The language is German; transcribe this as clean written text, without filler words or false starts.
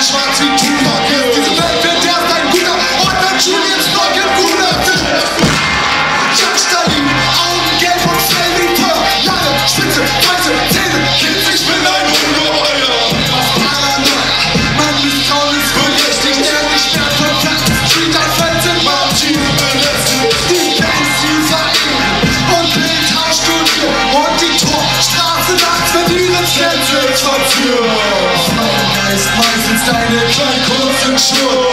Schwarz wie Tupac. Diese Welt wird erst ein guter Ort, wenn Julian Stock im Bruder Jack Stalin, Augen gelb und Fell wie Pearl. Lange, spitze, weiße Zähne, Kids, ich bin ein Ungeheuer. Paranoia, mein Misstrauen ist berechtigt, der nicht mehr verkackt. Street ein Feld sind Martin belästigt. Die Gangs, die vereinen und Bildhauerstudio und die Torstraße nachts mit ihren Sketches verführen. Meistens deine kleinen kurzen Schuhe.